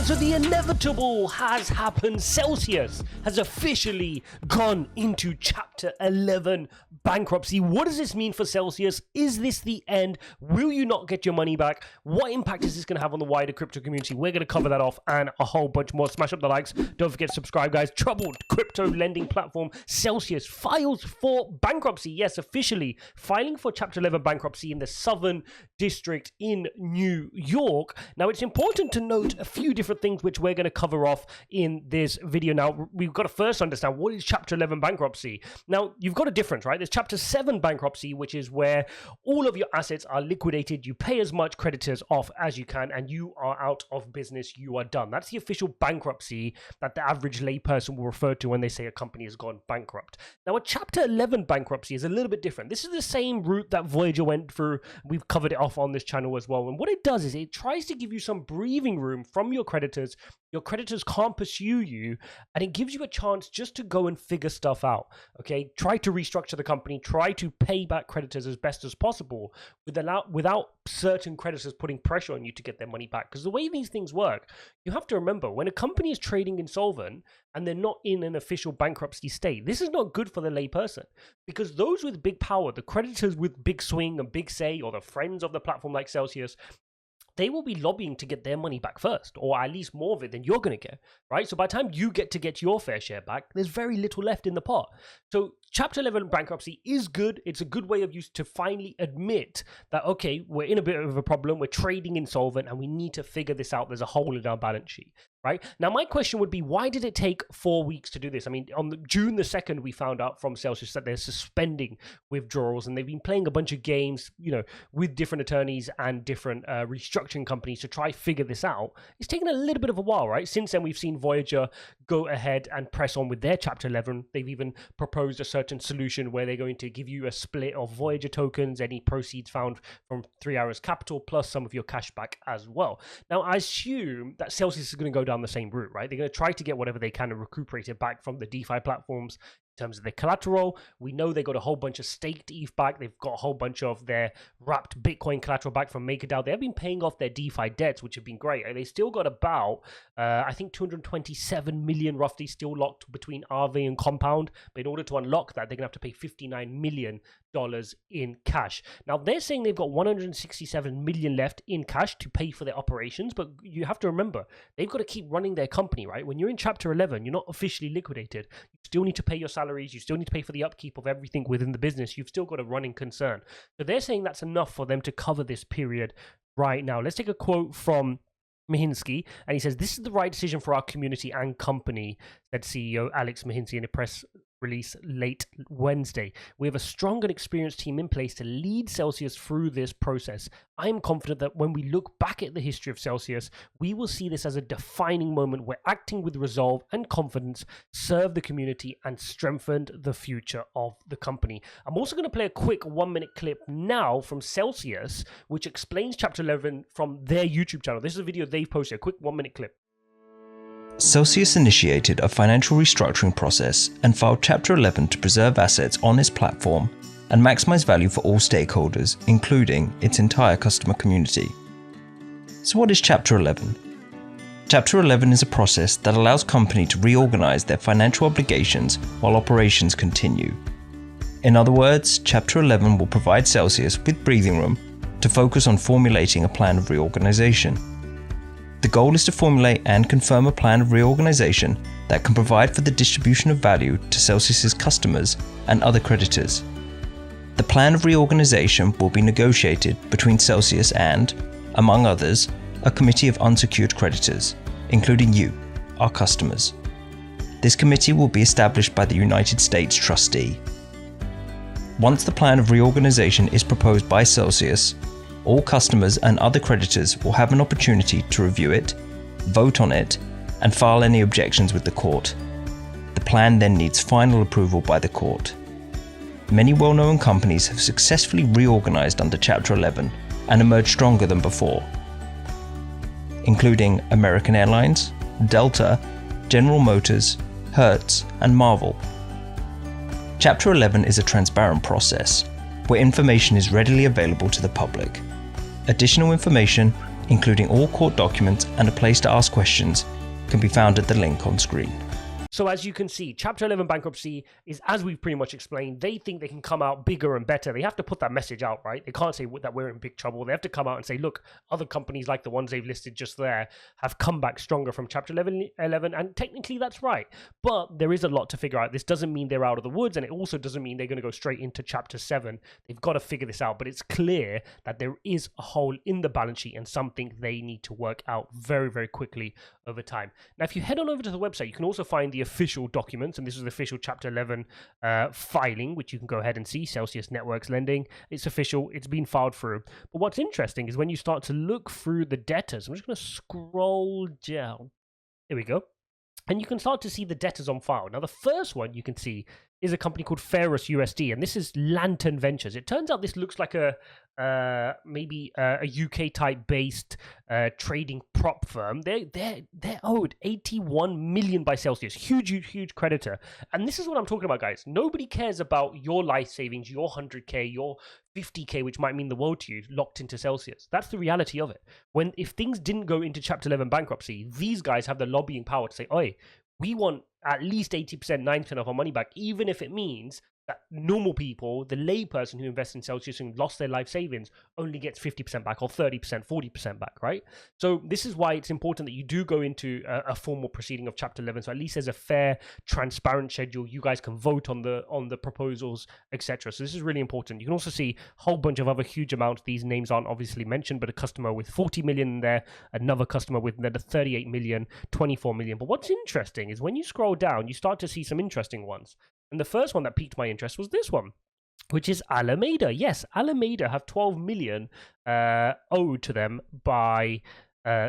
So the inevitable has happened. Celsius has officially gone into Chapter 11 bankruptcy. What does this mean for Celsius? Is this the end? Will you not get your money back? What impact is this going to have on the wider crypto community? We're going to cover that off and a whole bunch more. Smash up the likes. Don't forget to subscribe, guys. Troubled crypto lending platform Celsius files for bankruptcy. Yes, officially filing for Chapter 11 bankruptcy in the Southern District in New York. Now, it's important to note a few different things which we're going to cover off in this video. Now, we've got to first understand what is Chapter 11 bankruptcy. Now, you've got a difference, right? There's Chapter 7 bankruptcy, which is where all of your assets are liquidated. You pay as much creditors off as you can, and you are out of business. You are done. That's the official bankruptcy that the average layperson will refer to when they say a company has gone bankrupt. Now, a Chapter 11 bankruptcy is a little bit different. This is the same route that Voyager went through. We've covered it off on this channel as well. And what it does is it tries to give you some breathing room from your creditors. Your creditors can't pursue you, and it gives you a chance just to go and figure stuff out. Okay, try to restructure the company, try to pay back creditors as best as possible without certain creditors putting pressure on you to get their money back. Because the way these things work, you have to remember, when a company is trading insolvent and they're not in an official bankruptcy state, this is not good for the layperson, because those with big power, the creditors with big swing and big say, or the friends of the platform like Celsius, they will be lobbying to get their money back first, or at least more of it than you're going to get, right? So by the time you get to get your fair share back, there's very little left in the pot. So Chapter 11 bankruptcy is good. It's a good way of you to finally admit that, okay, we're in a bit of a problem, we're trading insolvent, and we need to figure this out. There's a hole in our balance sheet, right? Now, my question would be, why did it take 4 weeks to do this? I mean, on June the 2nd, we found out from Celsius that they're suspending withdrawals, and they've been playing a bunch of games, with different attorneys and different restructuring companies to try figure this out. It's taken a little bit of a while, right? Since then, we've seen Voyager go ahead and press on with their Chapter 11. They've even proposed a certain solution where they're going to give you a split of Voyager tokens, any proceeds found from 3 Arrows Capital, plus some of your cash back as well. Now, I assume that Celsius is going to go down the same route, right? They're going to try to get whatever they can and recuperate it back from the DeFi platforms. In terms of their collateral, we know they got a whole bunch of staked ETH back. They've got a whole bunch of their wrapped Bitcoin collateral back from MakerDAO. They've been paying off their DeFi debts, which have been great. They still got about, I think, 227 million roughly still locked between Aave and Compound. But in order to unlock that, they're going to have to pay $59 million in cash. Now, they're saying they've got 167 million left in cash to pay for their operations, but you have to remember, they've got to keep running their company, right? When you're in Chapter 11, you're not officially liquidated. You still need to pay your salaries. You still need to pay for the upkeep of everything within the business. You've still got a running concern. So they're saying that's enough for them to cover this period right now. Let's take a quote from Mahinsky, and he says, "This is the right decision for our community and company," said CEO Alex Mahinsky in a press release late Wednesday. "We have a strong and experienced team in place to lead Celsius through this process. I am confident that when we look back at the history of Celsius, we will see this as a defining moment where acting with resolve and confidence served the community and strengthened the future of the company." I'm also going to play a quick 1-minute clip now from Celsius, which explains Chapter 11 from their YouTube channel. This is a video they've posted, a quick 1-minute clip. Celsius initiated a financial restructuring process and filed Chapter 11 to preserve assets on its platform and maximize value for all stakeholders, including its entire customer community. So what is Chapter 11? Chapter 11 is a process that allows companies to reorganize their financial obligations while operations continue. In other words, Chapter 11 will provide Celsius with breathing room to focus on formulating a plan of reorganization. The goal is to formulate and confirm a plan of reorganization that can provide for the distribution of value to Celsius's customers and other creditors. The plan of reorganization will be negotiated between Celsius and, among others, a committee of unsecured creditors, including you, our customers. This committee will be established by the United States trustee. Once the plan of reorganization is proposed by Celsius, all customers and other creditors will have an opportunity to review it, vote on it, and file any objections with the court. The plan then needs final approval by the court. Many well-known companies have successfully reorganized under Chapter 11 and emerged stronger than before, including American Airlines, Delta, General Motors, Hertz, and Marvel. Chapter 11 is a transparent process where information is readily available to the public. Additional information, including all court documents and a place to ask questions, can be found at the link on screen. So as you can see, Chapter 11 bankruptcy is, as we've pretty much explained, they think they can come out bigger and better. They have to put that message out, right? They can't say that we're in big trouble. They have to come out and say, look, other companies like the ones they've listed just there have come back stronger from Chapter 11, and technically that's right. But there is a lot to figure out. This doesn't mean they're out of the woods, and it also doesn't mean they're going to go straight into Chapter 7. They've got to figure this out, but it's clear that there is a hole in the balance sheet and something they need to work out very, very quickly over time. Now, if you head on over to the website, you can also find the official documents, and this is the official Chapter 11 filing, which you can go ahead and see. Celsius Networks Lending, it's official, it's been filed through. But what's interesting is when you start to look through the debtors, I'm just going to scroll down. There we go. And you can start to see the debtors on file. Now, the first one you can see is a company called Ferrous USD, and this is Lantern Ventures. It turns out this looks like maybe a UK type based trading prop firm. They're owed 81 million by Celsius, huge creditor. And this is what I'm talking about, guys. Nobody cares about your life savings, your 100k, your 50k, which might mean the world to you, locked into Celsius. That's the reality of it. If things didn't go into Chapter 11 bankruptcy, these guys have the lobbying power to say, oi, we want at least 80%, 90% of our money back, even if it means that normal people, the layperson who invests in Celsius and lost their life savings, only gets 50% back or 30%, 40% back, right? So this is why it's important that you do go into a formal proceeding of Chapter 11. So at least there's a fair, transparent schedule. You guys can vote on the proposals, etc. So this is really important. You can also see a whole bunch of other huge amounts. These names aren't obviously mentioned, but a customer with 40 million in there, another customer with another 38 million, 24 million. But what's interesting is when you scroll down, you start to see some interesting ones. And the first one that piqued my interest was this one, which is Alameda. Yes, Alameda have 12 million owed to them by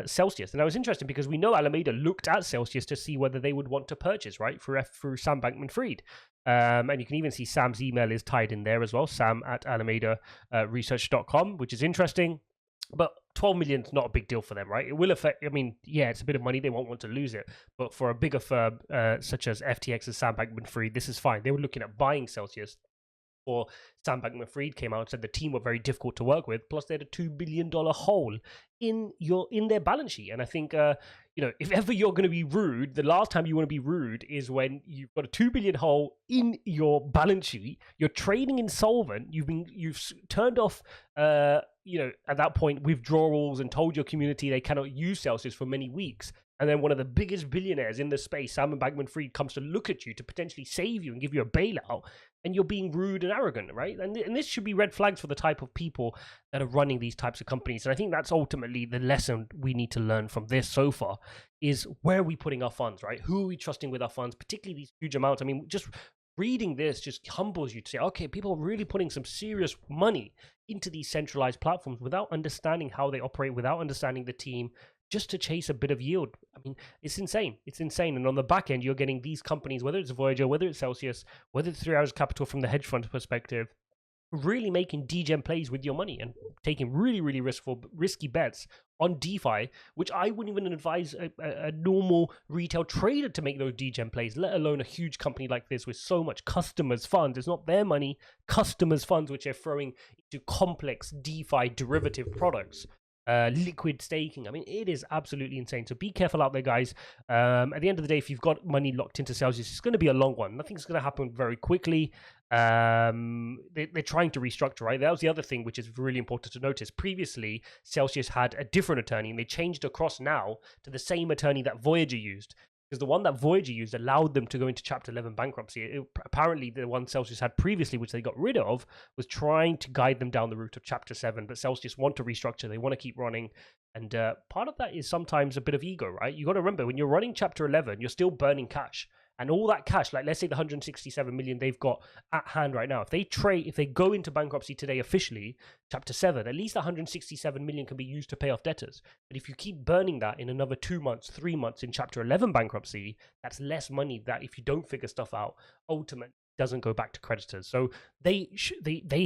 Celsius. And that was interesting because we know Alameda looked at Celsius to see whether they would want to purchase, right, through Sam Bankman-Fried. And you can even see Sam's email is tied in there as well, sam@alameda-research.com, which is interesting. But 12 million is not a big deal for them, right? It will affect, I mean, yeah, it's a bit of money. They won't want to lose it. But for a bigger firm such as FTX and Sam Bankman-Fried, this is fine. They were looking at buying Celsius. Or Sam Bankman-Fried came out and said the team were very difficult to work with. Plus, they had a $2 billion hole in their balance sheet. And I think, if ever you're going to be rude, the last time you want to be rude is when you've got a $2 billion hole in your balance sheet. You're trading insolvent. You've turned off, at that point, withdrawals and told your community they cannot use Celsius for many weeks. And then one of the biggest billionaires in the space, Sam Bankman-Fried, comes to look at you to potentially save you and give you a bailout, and you're being rude and arrogant, right? And this should be red flags for the type of people that are running these types of companies. And I think that's ultimately the lesson we need to learn from this so far is where are we putting our funds, right? Who are we trusting with our funds, particularly these huge amounts? I mean, just reading this just humbles you to say, okay, people are really putting some serious money into these centralized platforms without understanding how they operate, without understanding the team, just to chase a bit of yield. I mean, it's insane. It's insane. And on the back end, you're getting these companies, whether it's Voyager, whether it's Celsius, whether it's 3 Hours Capital from the hedge fund perspective, really making degen plays with your money and taking really, really risky bets on DeFi, which I wouldn't even advise a normal retail trader to make those degen plays, let alone a huge company like this with so much customers' funds. It's not their money, customers' funds, which they're throwing into complex DeFi derivative products. Liquid staking. I mean, it is absolutely insane. So be careful out there, guys. At the end of the day, if you've got money locked into Celsius, it's going to be a long one. Nothing's going to happen very quickly. They're trying to restructure, right? That was the other thing which is really important to notice. Previously, Celsius had a different attorney, and they changed across now to the same attorney that Voyager used. Because the one that Voyager used allowed them to go into Chapter 11 bankruptcy. Apparently, the one Celsius had previously, which they got rid of, was trying to guide them down the route of Chapter 7. But Celsius want to restructure. They want to keep running. And part of that is sometimes a bit of ego, right? You got to remember, when you're running Chapter 11, you're still burning cash. And all that cash, like let's say the 167 million they've got at hand right now, if they go into bankruptcy today officially, Chapter 7, at least 167 million can be used to pay off debtors. But if you keep burning that in another 2 months, 3 months in Chapter 11 bankruptcy, that's less money that if you don't figure stuff out, ultimately doesn't go back to creditors. So they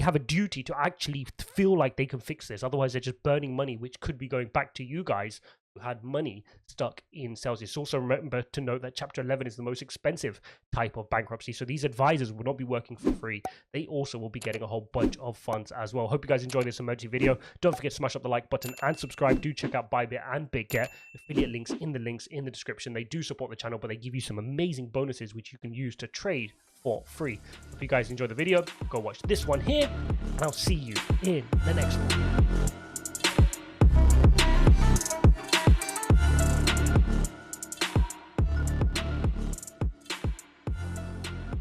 have a duty to actually feel like they can fix this. Otherwise, they're just burning money, which could be going back to you guys who had money stuck in Celsius. Also remember to note that Chapter 11 is the most expensive type of bankruptcy, so these advisors will not be working for free. They also will be getting a whole bunch of funds as well. Hope you guys enjoyed this emergency video. Don't forget to smash up the like button and subscribe. Do check out BYBIT and BitGet. Affiliate links in the description. They do support the channel, but they give you some amazing bonuses which you can use to trade for free. If you guys enjoyed the video, go watch this one here, and I'll see you in the next one.